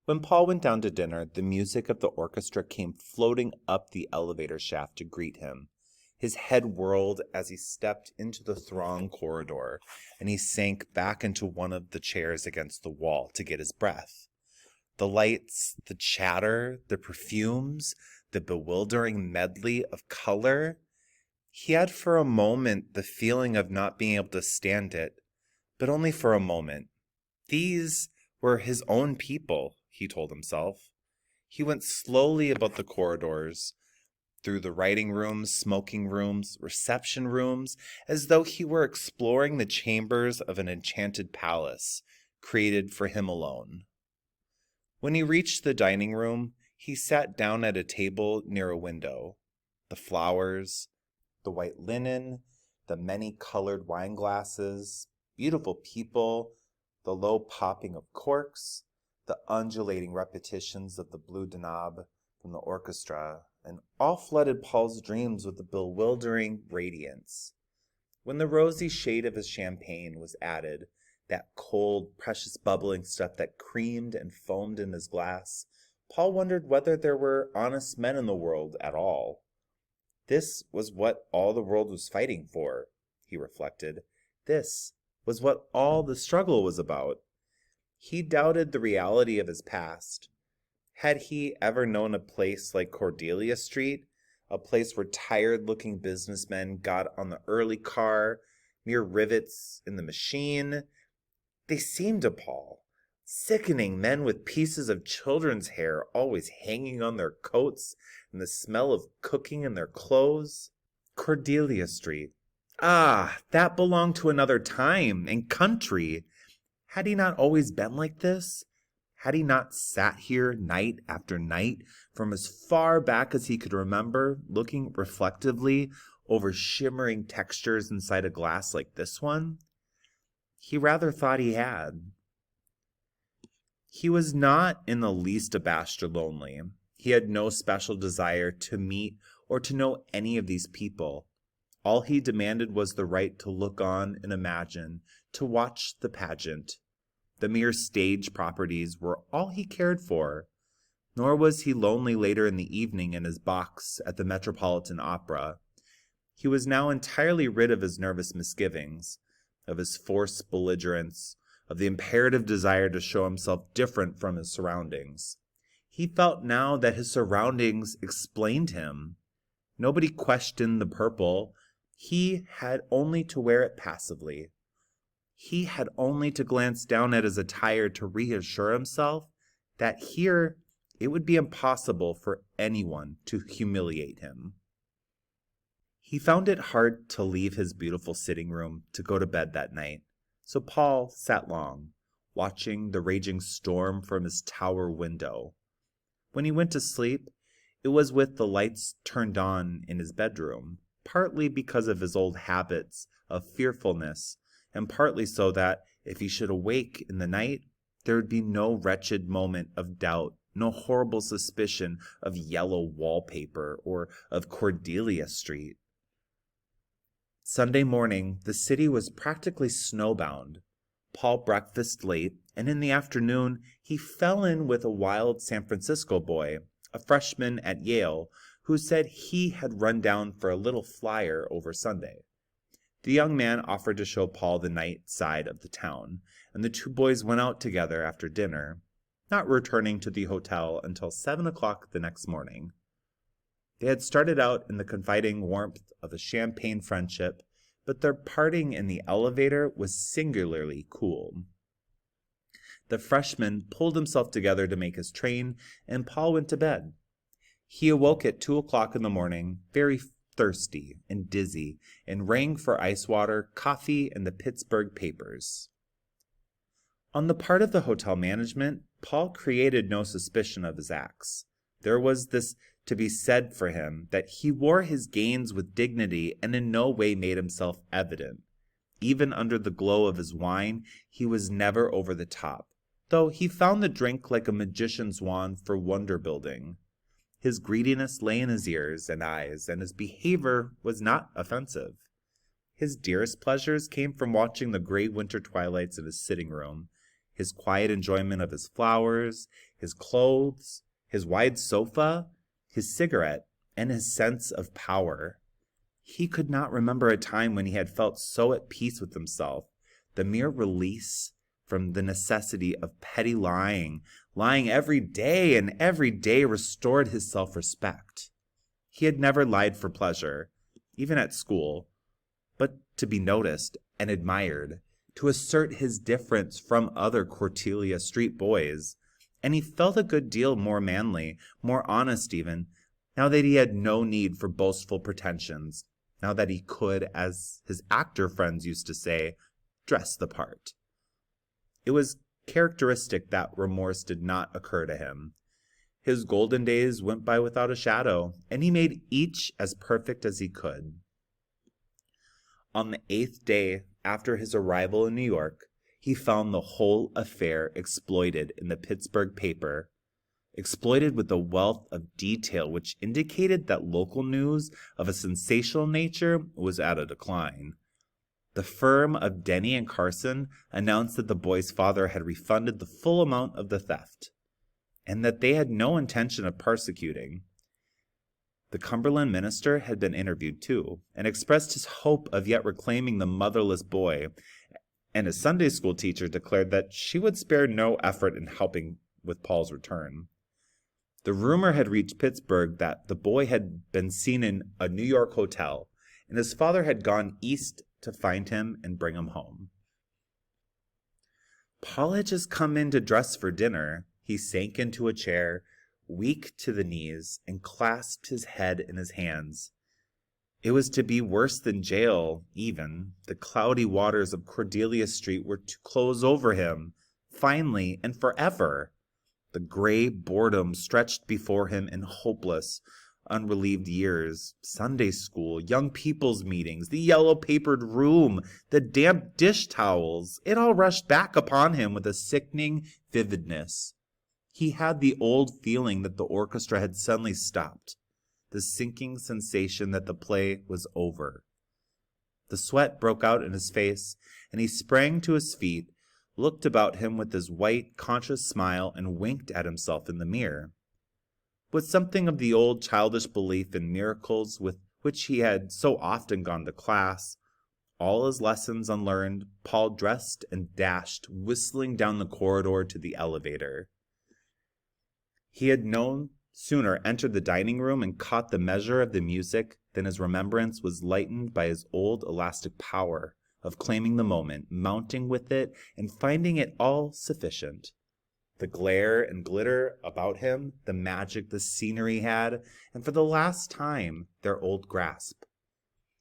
When Paul went down to dinner, the music of the orchestra came floating up the elevator shaft to greet him. His head whirled as he stepped into the thronged corridor, and he sank back into one of the chairs against the wall to get his breath. The lights, the chatter, the perfumes, the bewildering medley of color. He had for a moment the feeling of not being able to stand it, but only for a moment. These were his own people, he told himself. He went slowly about the corridors, through the writing rooms, smoking rooms, reception rooms, as though he were exploring the chambers of an enchanted palace, created for him alone. When he reached the dining room, he sat down at a table near a window. The flowers, the white linen, the many-colored wine glasses, beautiful people, the low popping of corks, the undulating repetitions of the blue danab from the orchestra, and all flooded Paul's dreams with a bewildering radiance. When the rosy shade of his champagne was added, that cold, precious bubbling stuff that creamed and foamed in his glass, Paul wondered whether there were honest men in the world at all. This was what all the world was fighting for, he reflected. This was what all the struggle was about. He doubted the reality of his past. Had he ever known a place like Cordelia Street, a place where tired-looking businessmen got on the early car, mere rivets in the machine? They seemed to Paul sickening men with pieces of children's hair always hanging on their coats and the smell of cooking in their clothes. Cordelia Street. Ah, that belonged to another time and country. Had he not always been like this? Had he not sat here night after night from as far back as he could remember, looking reflectively over shimmering textures inside a glass like this one? He rather thought he had. He was not in the least abashed or lonely. He had no special desire to meet or to know any of these people. All he demanded was the right to look on and imagine, to watch the pageant. The mere stage properties were all he cared for. Nor was he lonely later in the evening in his box at the Metropolitan Opera. He was now entirely rid of his nervous misgivings, of his forced belligerence, of the imperative desire to show himself different from his surroundings. He felt now that his surroundings explained him. Nobody questioned the purple. He had only to wear it passively. He had only to glance down at his attire to reassure himself that here it would be impossible for anyone to humiliate him. He found it hard to leave his beautiful sitting room to go to bed that night, so Paul sat long, watching the raging storm from his tower window. When he went to sleep, it was with the lights turned on in his bedroom, partly because of his old habits of fearfulness, and partly so that, if he should awake in the night, there would be no wretched moment of doubt, no horrible suspicion of yellow wallpaper or of Cordelia Street. Sunday morning, the city was practically snowbound. Paul breakfasted late, and in the afternoon he fell in with a wild San Francisco boy, a freshman at Yale, who said he had run down for a little flyer over Sunday. The young man offered to show Paul the night side of the town, and the two boys went out together after dinner, not returning to the hotel until 7 o'clock the next morning. They had started out in the confiding warmth of a champagne friendship, but their parting in the elevator was singularly cool. The freshman pulled himself together to make his train, and Paul went to bed. He awoke at 2 o'clock in the morning, very thirsty and dizzy, and rang for ice water, coffee, and the Pittsburgh papers. On the part of the hotel management, Paul created no suspicion of his acts. There was this to be said for him, that he wore his gains with dignity and in no way made himself evident. Even under the glow of his wine, he was never over the top, though he found the drink like a magician's wand for wonder-building. His greediness lay in his ears and eyes, and his behavior was not offensive. His dearest pleasures came from watching the gray winter twilights in his sitting room, his quiet enjoyment of his flowers, his clothes, his wide sofa, his cigarette, and his sense of power. He could not remember a time when he had felt so at peace with himself. The mere release from the necessity of petty lying every day, and every day restored his self-respect. He had never lied for pleasure, even at school, but to be noticed and admired, to assert his difference from other Cordelia Street boys, and he felt a good deal more manly, more honest even, now that he had no need for boastful pretensions, now that he could, as his actor friends used to say, dress the part. It was characteristic that remorse did not occur to him. His golden days went by without a shadow, and he made each as perfect as he could. On the 8th day after his arrival in New York, he found the whole affair exploited in the Pittsburgh paper, exploited with a wealth of detail which indicated that local news of a sensational nature was at a decline. The firm of Denny and Carson announced that the boy's father had refunded the full amount of the theft, and that they had no intention of prosecuting. The Cumberland minister had been interviewed too, and expressed his hope of yet reclaiming the motherless boy, and his Sunday school teacher declared that she would spare no effort in helping with Paul's return. The rumor had reached Pittsburgh that the boy had been seen in a New York hotel, and his father had gone east to find him and bring him home. Paul had just come in to dress for dinner. He sank into a chair, weak to the knees, and clasped his head in his hands. It was to be worse than jail, even. The cloudy waters of Cordelia Street were to close over him, finally and forever. The gray boredom stretched before him in hopeless, unrelieved years. Sunday school, young people's meetings, the yellow-papered room, the damp dish towels. It all rushed back upon him with a sickening vividness. He had the old feeling that the orchestra had suddenly stopped, the sinking sensation that the play was over. The sweat broke out in his face, and he sprang to his feet, looked about him with his white, conscious smile, and winked at himself in the mirror. With something of the old childish belief in miracles with which he had so often gone to class, all his lessons unlearned, Paul dressed and dashed, whistling down the corridor to the elevator. He had no sooner entered the dining room and caught the measure of the music than his remembrance was lightened by his old elastic power of claiming the moment, mounting with it, and finding it all sufficient. The glare and glitter about him, the magic the scenery had, and for the last time, their old grasp.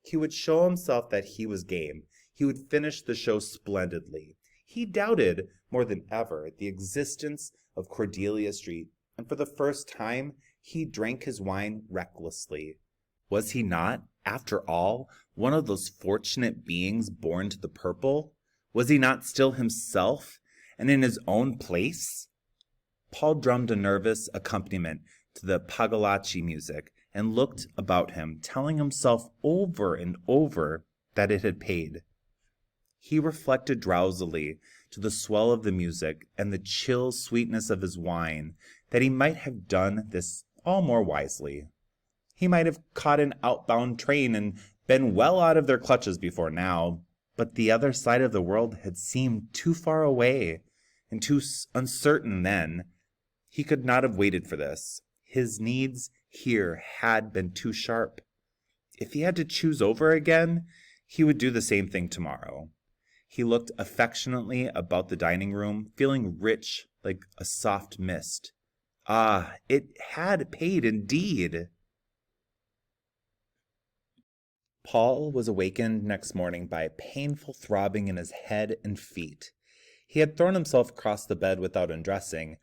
He would show himself that he was game. He would finish the show splendidly. He doubted, more than ever, the existence of Cordelia Street, and for the first time, he drank his wine recklessly. Was he not, after all, one of those fortunate beings born to the purple? Was he not still himself, and in his own place? Paul drummed a nervous accompaniment to the Pagliacci music and looked about him, telling himself over and over that it had paid. He reflected drowsily to the swell of the music and the chill sweetness of his wine that he might have done this all more wisely. He might have caught an outbound train and been well out of their clutches before now, but the other side of the world had seemed too far away and too uncertain then. He could not have waited for this. His needs here had been too sharp. If he had to choose over again, he would do the same thing tomorrow. He looked affectionately about the dining room, feeling rich like a soft mist. Ah, it had paid indeed. Paul was awakened next morning by a painful throbbing in his head and feet. He had thrown himself across the bed without undressing,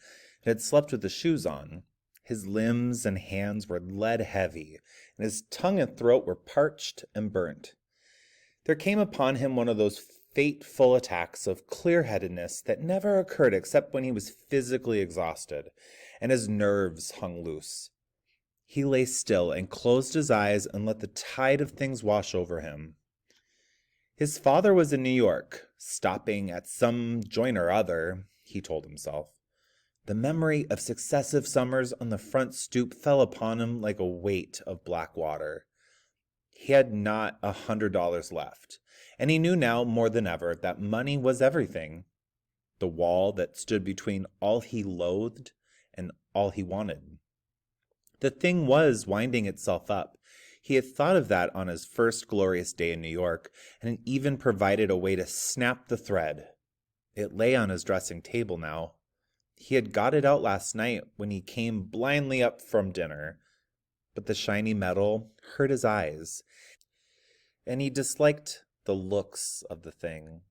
and had slept with his shoes on. His limbs and hands were lead-heavy, and his tongue and throat were parched and burnt. There came upon him one of those fateful attacks of clear-headedness that never occurred except when he was physically exhausted, and his nerves hung loose. He lay still and closed his eyes and let the tide of things wash over him. His father was in New York, stopping at some joint or other, he told himself. The memory of successive summers on the front stoop fell upon him like a weight of black water. He had not $100 left, and he knew now more than ever that money was everything. The wall that stood between all he loathed and all he wanted. The thing was winding itself up. He had thought of that on his first glorious day in New York, and had even provided a way to snap the thread. It lay on his dressing table now. He had got it out last night when he came blindly up from dinner, but the shiny metal hurt his eyes, and he disliked the looks of the thing.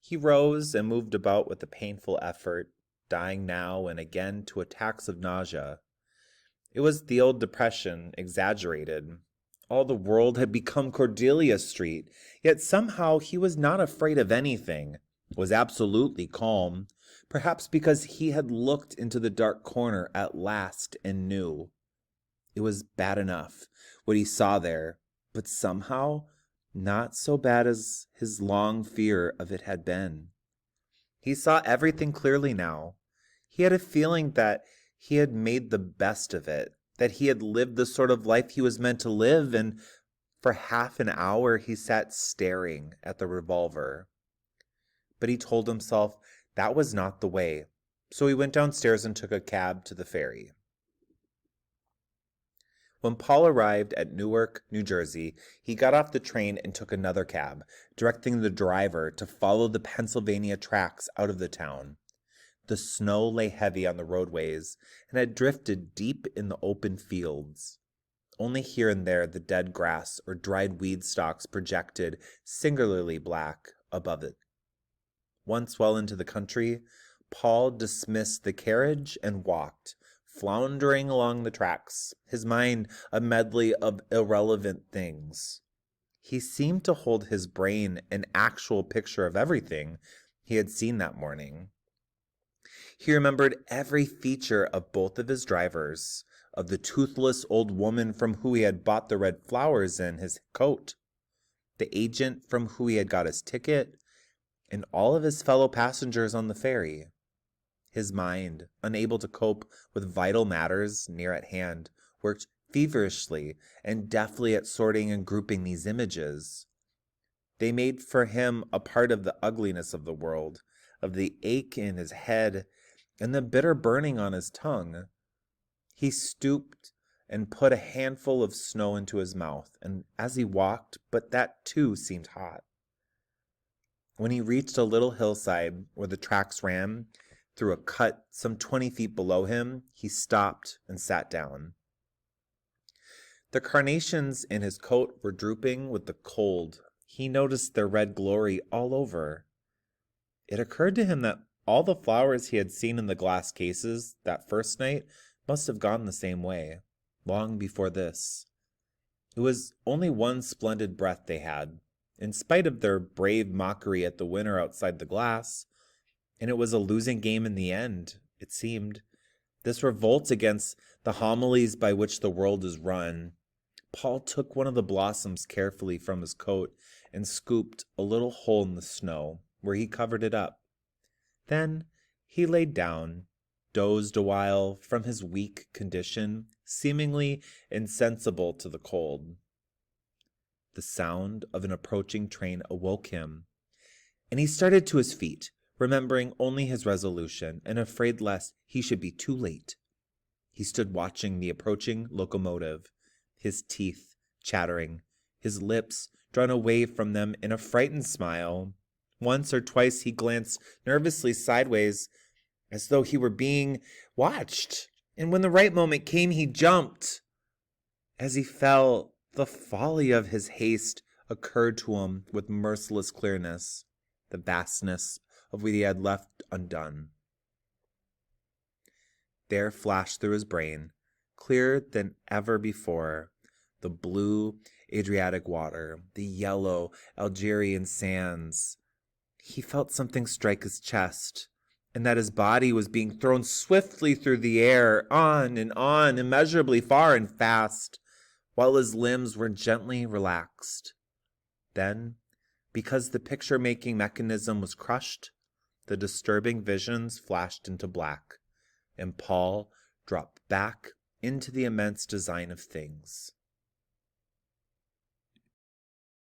He rose and moved about with a painful effort, dying now and again to attacks of nausea. It was the old depression, exaggerated. All the world had become Cordelia Street, yet somehow he was not afraid of anything, was absolutely calm, perhaps because he had looked into the dark corner at last and knew. It was bad enough, what he saw there, but somehow not so bad as his long fear of it had been. He saw everything clearly now. He had a feeling that he had made the best of it, that he had lived the sort of life he was meant to live, and for half an hour he sat staring at the revolver. But he told himself that was not the way, so he went downstairs and took a cab to the ferry. When Paul arrived at Newark, New Jersey, he got off the train and took another cab, directing the driver to follow the Pennsylvania tracks out of the town. The snow lay heavy on the roadways and had drifted deep in the open fields. Only here and there the dead grass or dried weed stalks projected singularly black above it. Once well into the country, Paul dismissed the carriage and walked, floundering along the tracks, his mind a medley of irrelevant things. He seemed to hold his brain an actual picture of everything he had seen that morning. He remembered every feature of both of his drivers, of the toothless old woman from whom he had bought the red flowers in his coat, the agent from whom he had got his ticket, and all of his fellow passengers on the ferry. His mind, unable to cope with vital matters near at hand, worked feverishly and deftly at sorting and grouping these images. They made for him a part of the ugliness of the world, of the ache in his head, and the bitter burning on his tongue. He stooped and put a handful of snow into his mouth, and as he walked, but that too seemed hot. When he reached a little hillside where the tracks ran through a cut some 20 feet below him, he stopped and sat down. The carnations in his coat were drooping with the cold. He noticed their red glory all over. It occurred to him that all the flowers he had seen in the glass cases that first night must have gone the same way, long before this. It was only one splendid breath they had, in spite of their brave mockery at the winter outside the glass, and it was a losing game in the end, it seemed. This revolt against the homilies by which the world is run. Paul took one of the blossoms carefully from his coat and scooped a little hole in the snow, where he covered it up. Then he laid down, dozed a while from his weak condition, seemingly insensible to the cold. The sound of an approaching train awoke him, and he started to his feet, remembering only his resolution and afraid lest he should be too late. He stood watching the approaching locomotive, his teeth chattering, his lips drawn away from them in a frightened smile. Once or twice he glanced nervously sideways, as though he were being watched, and when the right moment came, he jumped. As he fell, the folly of his haste occurred to him with merciless clearness, the vastness of what he had left undone. There flashed through his brain, clearer than ever before, the blue Adriatic water, the yellow Algerian sands. He felt something strike his chest, and that his body was being thrown swiftly through the air, on, immeasurably far and fast, while his limbs were gently relaxed. Then, because the picture-making mechanism was crushed, The disturbing visions flashed into black, and Paul dropped back into the immense design of things.